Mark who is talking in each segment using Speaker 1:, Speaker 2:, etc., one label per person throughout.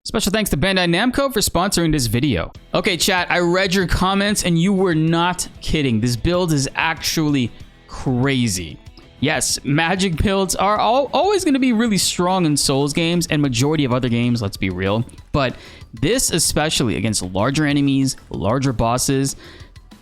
Speaker 1: Special thanks to Bandai Namco for sponsoring this video. Okay, chat, I read your comments and you were not kidding. This build is actually crazy. Yes, magic builds are always going to be really strong in Souls games and majority of other games, let's be real. But this, especially against larger enemies, larger bosses,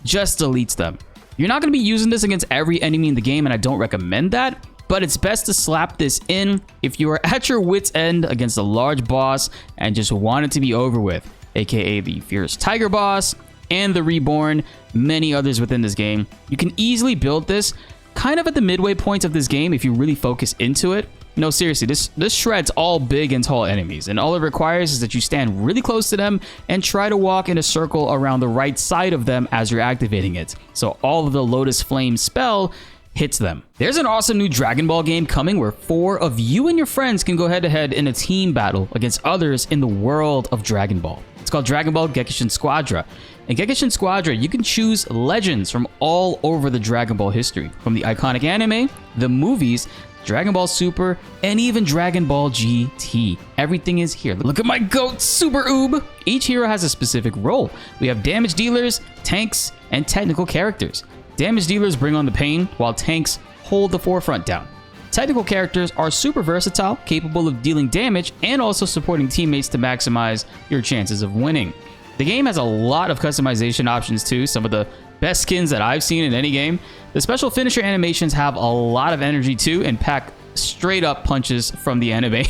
Speaker 1: just deletes them. You're not going to be using this against every enemy in the game, and I don't recommend that. But it's best to slap this in if you are at your wit's end against a large boss and just want it to be over with, aka the Fierce Tiger boss and the Reborn, many others within this game. You can easily build this kind of at the midway point of this game if you really focus into it. No, seriously, this shreds all big and tall enemies, and all it requires is that you stand really close to them and try to walk in a circle around the right side of them as you're activating it. So all of the Lotus Flame spell hits them. There's an awesome new Dragon Ball game coming where 4 of you and your friends can go head-to-head in a team battle against others in the world of Dragon Ball. It's called Dragon Ball Gekishin Squadra. In Gekishin Squadra, you can choose legends from all over the Dragon Ball history, from the iconic anime, the movies, Dragon Ball Super, and even Dragon Ball GT. Everything is here. Look at my goat, Super Oob! Each hero has a specific role. We have damage dealers, tanks, and technical characters. Damage dealers bring on the pain, while tanks hold the forefront down. Technical characters are super versatile, capable of dealing damage and also supporting teammates to maximize your chances of winning. The game has a lot of customization options too, some of the best skins that I've seen in any game. The special finisher animations have a lot of energy too and pack straight up punches from the anime.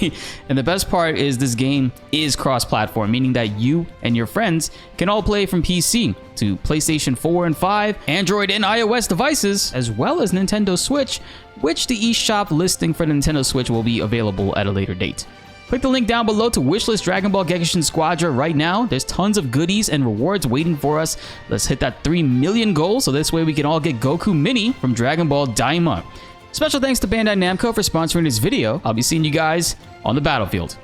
Speaker 1: And the best part is this game is cross-platform, meaning that you and your friends can all play from PC to PlayStation 4 and 5, Android and iOS devices, as well as Nintendo Switch, which the eShop listing for the Nintendo Switch will be available at a later date. Click the link down below to wishlist Dragon Ball Gekishin Squadra right now. There's tons of goodies and rewards waiting for us. Let's hit that 3 million goal so this way we can all get Goku Mini from Dragon Ball Daima. Special thanks to Bandai Namco for sponsoring this video. I'll be seeing you guys on the battlefield.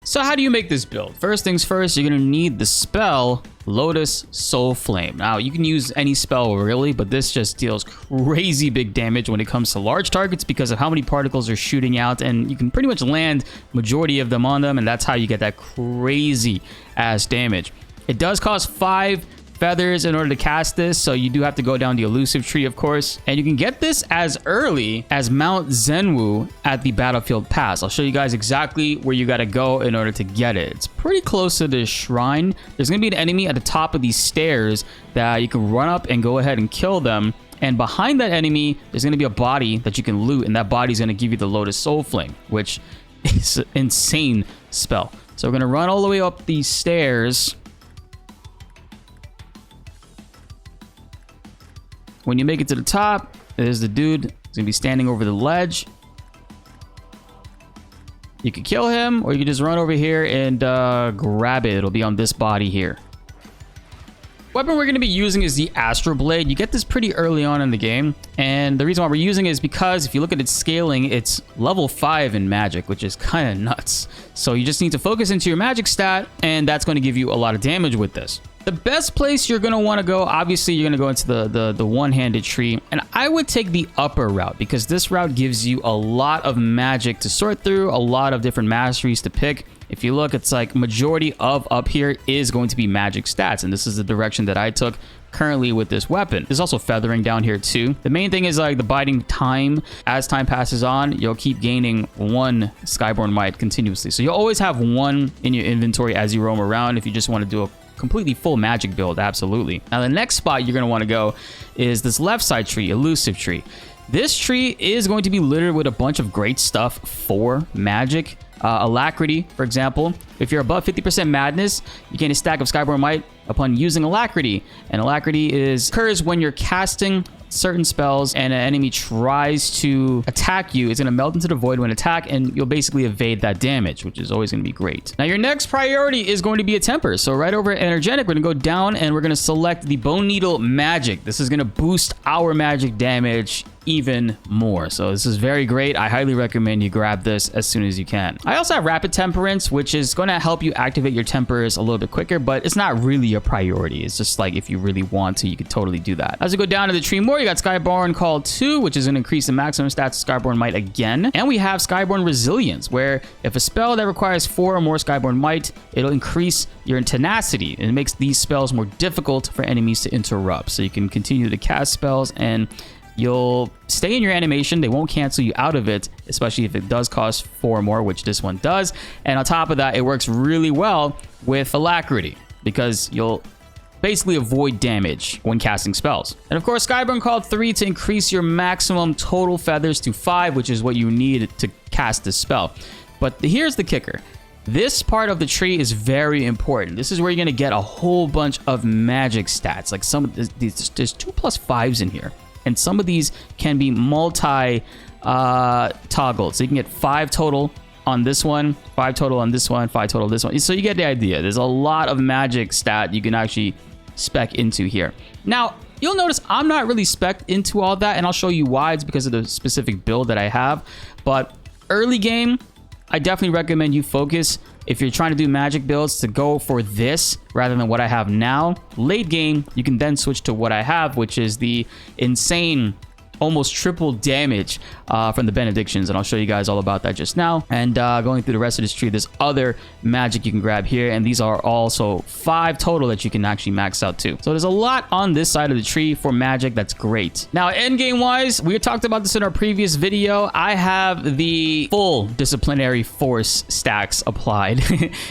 Speaker 1: So how do you make this build? First things first, you're going to need the spell Lotus Soul Flame. Now, you can use any spell really, but this just deals crazy big damage when it comes to large targets because of how many particles are shooting out, and you can pretty much land majority of them on them, and that's how you get that crazy ass damage. It does cost 5 feathers in order to cast this, so you do have to go down the elusive tree, of course, and you can get this as early as Mount Zenwu at the Battlefield Pass. I'll show you guys exactly where you got to go in order to get it. It's pretty close to this shrine. There's gonna be an enemy at the top of these stairs that you can run up and go ahead and kill them, and behind that enemy there's gonna be a body that you can loot, and that body's gonna give you the Lotus Soul Flame, which is an insane spell. So we're gonna run all the way up these stairs. When you make it to the top, there's the dude. He's gonna be standing over the ledge. You can kill him, or you can just run over here and grab it. It'll be on this body here. Weapon we're going to be using is the Astral Blade. You get this pretty early on in the game, and the reason why we're using it is because if you look at its scaling, it's level 5 in magic, which is kind of nuts. So you just need to focus into your magic stat, and that's going to give you a lot of damage with this. The best place you're going to want to go, obviously, you're going to go into the one-handed tree, and I would take the upper route because this route gives you a lot of magic to sort through, a lot of different masteries to pick. If you look, it's like majority of up here is going to be magic stats, and this is the direction that I took currently with this weapon. There's also feathering down here too. The main thing is like the biding time. As time passes on, you'll keep gaining 1 Skyborn Might continuously. So you'll always have 1 in your inventory as you roam around if you just want to do a completely full magic build, absolutely. Now the next spot you're going to want to go is this left side tree, Elusive Tree. This tree is going to be littered with a bunch of great stuff for magic. Alacrity, for example. If you're above 50% madness, you gain a stack of Skyborn Might upon using Alacrity. And Alacrity occurs when you're casting certain spells and an enemy tries to attack you. It's going to melt into the void when attack, and you'll basically evade that damage, which is always going to be great. Now, your next priority is going to be a temper. So right over at Energetic, we're going to go down and we're going to select the Bone Needle Magic. This is going to boost our magic damage even more. So this is very great. I highly recommend you grab this as soon as you can. I also have Rapid Temperance, which is going to help you activate your tempers a little bit quicker, but it's not really a priority. It's just like if you really want to, you could totally do that. As we go down to the tree more, you got Skyborn Call 2, which is going to increase the maximum stats of Skyborn Might again. And we have Skyborn Resilience, where if a spell that requires 4 or more Skyborn Might, it'll increase your tenacity, and it makes these spells more difficult for enemies to interrupt. So you can continue to cast spells and you'll stay in your animation. They won't cancel you out of it, especially if it does cost 4 or more, which this one does. And on top of that, it works really well with Alacrity because you'll basically avoid damage when casting spells. And of course, Skyborn Call 3 to increase your maximum total feathers to 5, which is what you need to cast this spell. But here's the kicker. This part of the tree is very important. This is where you're going to get a whole bunch of magic stats. Like some of these, there's 2+5s in here. And some of these can be multi-toggled. So you can get 5 total on this one, 5 total on this one, 5 total on this one. So you get the idea. There's a lot of magic stat you can actually spec into here. Now, you'll notice I'm not really spec'd into all that, and I'll show you why. It's because of the specific build that I have. But early game, I definitely recommend you focus, if you're trying to do magic builds, to go for this rather than what I have now. Late game, you can then switch to what I have, which is the insane, almost triple damage from the benedictions, and I'll show you guys all about that just now. And going through the rest of this tree, there's other magic you can grab here, and these are also 5 total that you can actually max out too. So there's a lot on this side of the tree for magic. That's great. Now, end game wise, we talked about this in our previous video. I have the full disciplinary force stacks applied.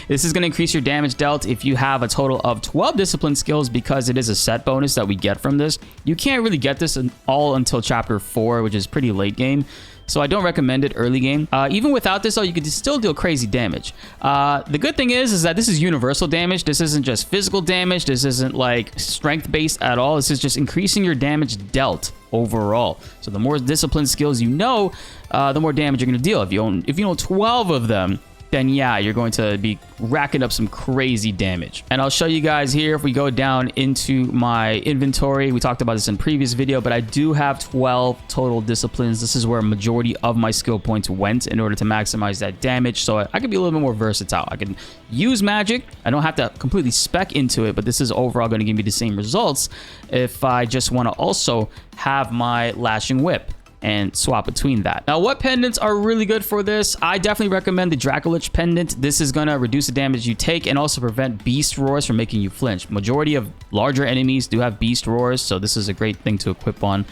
Speaker 1: This is going to increase your damage dealt if you have a total of 12 discipline skills, because it is a set bonus that we get from this. You can't really get this all until chapter 4, which is pretty late game. So I don't recommend it early game. Even without this, though, you could still deal crazy damage. The good thing is that this is universal damage. This isn't just physical damage. This isn't like strength-based at all. This is just increasing your damage dealt overall. So the more discipline skills you know, the more damage you're going to deal. If you know 12 of them, then yeah, you're going to be racking up some crazy damage. And I'll show you guys here, if we go down into my inventory, we talked about this in previous video, but I do have 12 total disciplines. This is where a majority of my skill points went in order to maximize that damage. So I can be a little bit more versatile. I can use magic. I don't have to completely spec into it, but this is overall going to give me the same results if I just want to also have my lashing whip and swap between that. Now, what pendants are really good for this? I definitely recommend the Dracolich pendant. This is gonna reduce the damage you take and also prevent beast roars from making you flinch. Majority of larger enemies do have beast roars, so this is a great thing to equip on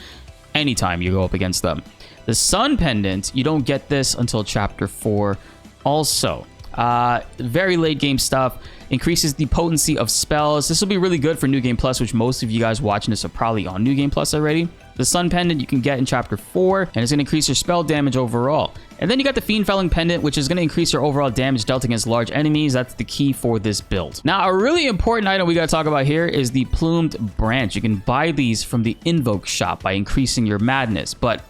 Speaker 1: anytime you go up against them. The sun pendant, you don't get this until chapter 4 also. Very late game stuff. Increases the potency of spells. This will be really good for New Game Plus, which most of you guys watching this are probably on New Game Plus already. The Sun Pendant you can get in Chapter 4, and it's going to increase your spell damage overall. And then you got the Fiend Felling Pendant, which is going to increase your overall damage dealt against large enemies. That's the key for this build. Now, a really important item we got to talk about here is the Plumed Branch. You can buy these from the Invoke shop by increasing your madness, but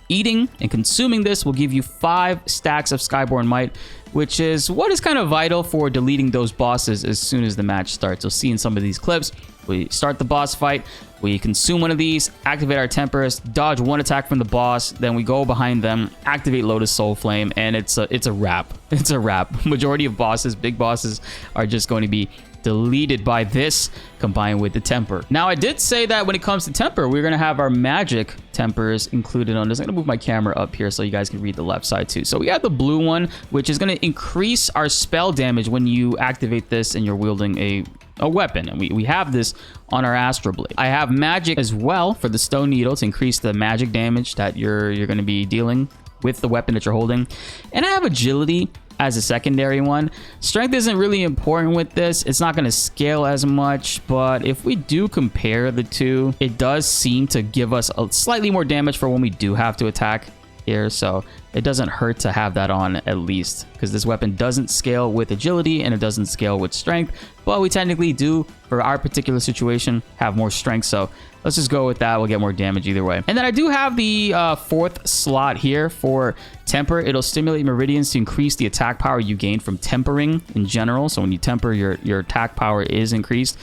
Speaker 1: eating and consuming this will give you 5 stacks of Skyborn Might, which is what is kind of vital for deleting those bosses as soon as the match starts. You'll see in some of these clips, we start the boss fight, we consume one of these, activate our Tempers, dodge one attack from the boss, then we go behind them, activate Lotus Soul Flame, and it's a wrap. It's a wrap. Majority of bosses, big bosses, are just going to be deleted by this combined with the temper. Now, I did say that when it comes to temper, we're going to have our magic tempers included on this. I'm going to move my camera up here so you guys can read the left side too. So we have the blue one, which is going to increase our spell damage when you activate this and you're wielding a weapon. And we have this on our Astral Blade. I have magic as well for the Stone Needle to increase the magic damage that you're going to be dealing with the weapon that you're holding. And I have agility as a secondary one. Strength isn't really important with this. It's not going to scale as much, but if we do compare the two, it does seem to give us a slightly more damage for when we do have to attack here. So it doesn't hurt to have that on at least, because this weapon doesn't scale with agility and it doesn't scale with strength, but we technically do, for our particular situation, have more strength. So let's just go with that. We'll get more damage either way. And then I do have the fourth slot here for temper. It'll stimulate meridians to increase the attack power you gain from tempering in general. So when you temper, your attack power is increased.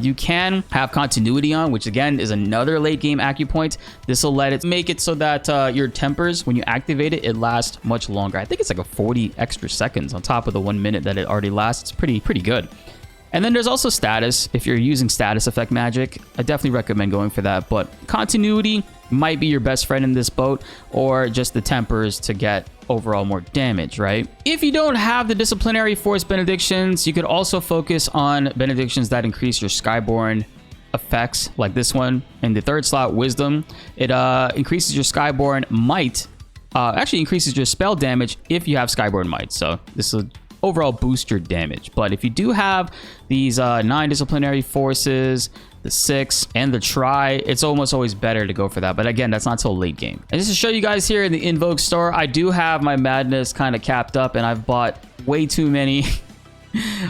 Speaker 1: You can have continuity on, which again is another late game acupoint. This will let it make it so that your tempers, when you activate it, it lasts much longer. I think it's like a 40 extra seconds on top of the 1 minute that it already lasts. It's pretty good. And then there's also status. If you're using status effect magic, I definitely recommend going for that. But continuity might be your best friend in this boat, or just the tempers to get overall more damage, right? If you don't have the disciplinary force benedictions, you could also focus on benedictions that increase your skyborn effects, like this one. In the third slot, wisdom, it increases your skyborn might, actually increases your spell damage if you have skyborn might. So this will overall boost your damage. But if you do have these 9 disciplinary forces, the 6, and the try, it's almost always better to go for that. But again, that's not till late game. And just to show you guys here in the Invoke store, I do have my madness kind of capped up, and I've bought way too many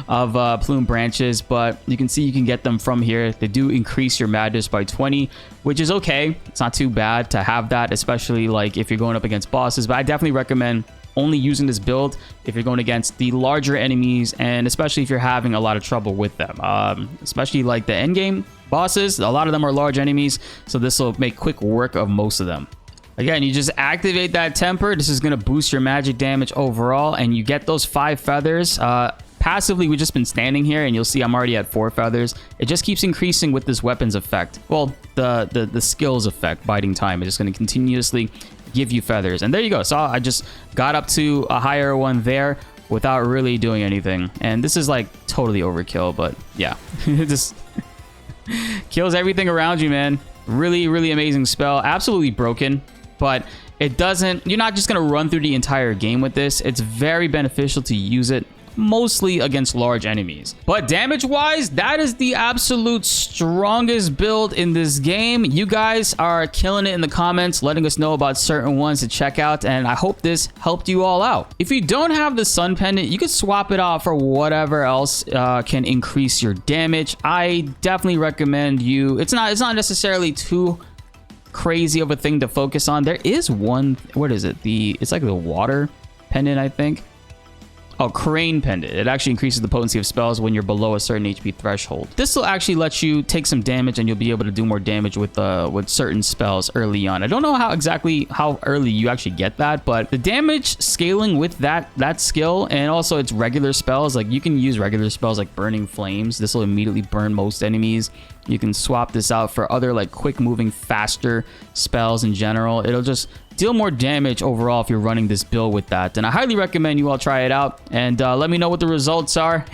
Speaker 1: of plume branches, but you can see you can get them from here. They do increase your madness by 20, which is okay. It's not too bad to have that, especially like if you're going up against bosses. But I definitely recommend only using this build if you're going against the larger enemies, and especially if you're having a lot of trouble with them, especially like the end game bosses. A lot of them are large enemies, so this will make quick work of most of them. Again, you just activate that temper. This is going to boost your magic damage overall, and you get those 5 feathers. Passively, we've just been standing here, and you'll see I'm already at 4 feathers. It just keeps increasing with this weapon's effect. Well, the skills effect, biding time, is just going to continuously give you feathers. And there you go. So I just got up to a higher one there without really doing anything. And this is like totally overkill, but yeah, it just kills everything around you, man. Really, really amazing spell. Absolutely broken, but it doesn't, you're not just going to run through the entire game with this. It's very beneficial to use it mostly against large enemies. But damage wise, that is the absolute strongest build in this game. You guys are killing it in the comments, letting us know about certain ones to check out, and I hope this helped you all out. If you don't have the sun pendant, you could swap it out for whatever else can increase your damage. I definitely recommend you, it's not necessarily too crazy of a thing to focus on. There is one, what is it, it's like the water pendant, I think. Oh, Crane Pendant. It actually increases the potency of spells when you're below a certain HP threshold. This will actually let you take some damage, and you'll be able to do more damage with certain spells early on. I don't know how early you actually get that, but the damage scaling with that skill, and also its regular spells, like you can use regular spells like Burning Flames. This will immediately burn most enemies. You can swap this out for other like quick moving, faster spells in general. It'll just deal more damage overall if you're running this build with that. And I highly recommend you all try it out, and let me know what the results are.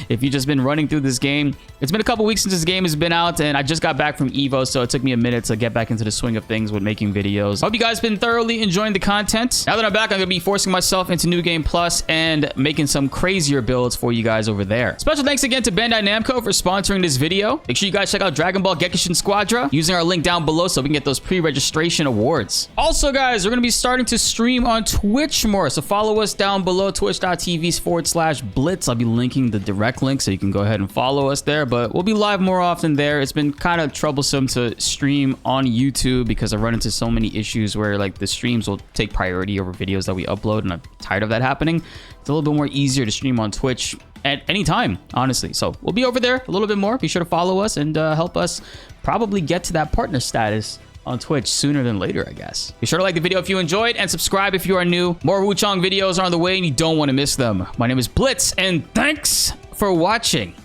Speaker 1: If you've just been running through this game. It's been a couple weeks since this game has been out, and I just got back from Evo, so it took me a minute to get back into the swing of things with making videos. Hope you guys been thoroughly enjoying the content. Now that I'm back, I'm going to be forcing myself into New Game Plus and making some crazier builds for you guys over there. Special thanks again to Bandai Namco for sponsoring this video. Make sure you guys check out Dragon Ball Gekishin Squadra using our link down below so we can get those pre-registration awards. Also, guys, we're going to be starting to stream on Twitch more, so follow us down below, twitch.tv/BltzZ. I'll be linking the direct link so you can go ahead and follow us there, but we'll be live more often there. It's been kind of troublesome to stream on YouTube because I run into so many issues where like the streams will take priority over videos that we upload, and I'm tired of that happening. It's a little bit more easier to stream on Twitch at any time, honestly. So we'll be over there a little bit more. Be sure to follow us and help us probably get to that partner status on Twitch sooner than later, I guess. Be sure to like the video if you enjoyed, and subscribe if you are new. More Wuchang videos are on the way and you don't want to miss them. My name is BltzZ, and thanks for watching.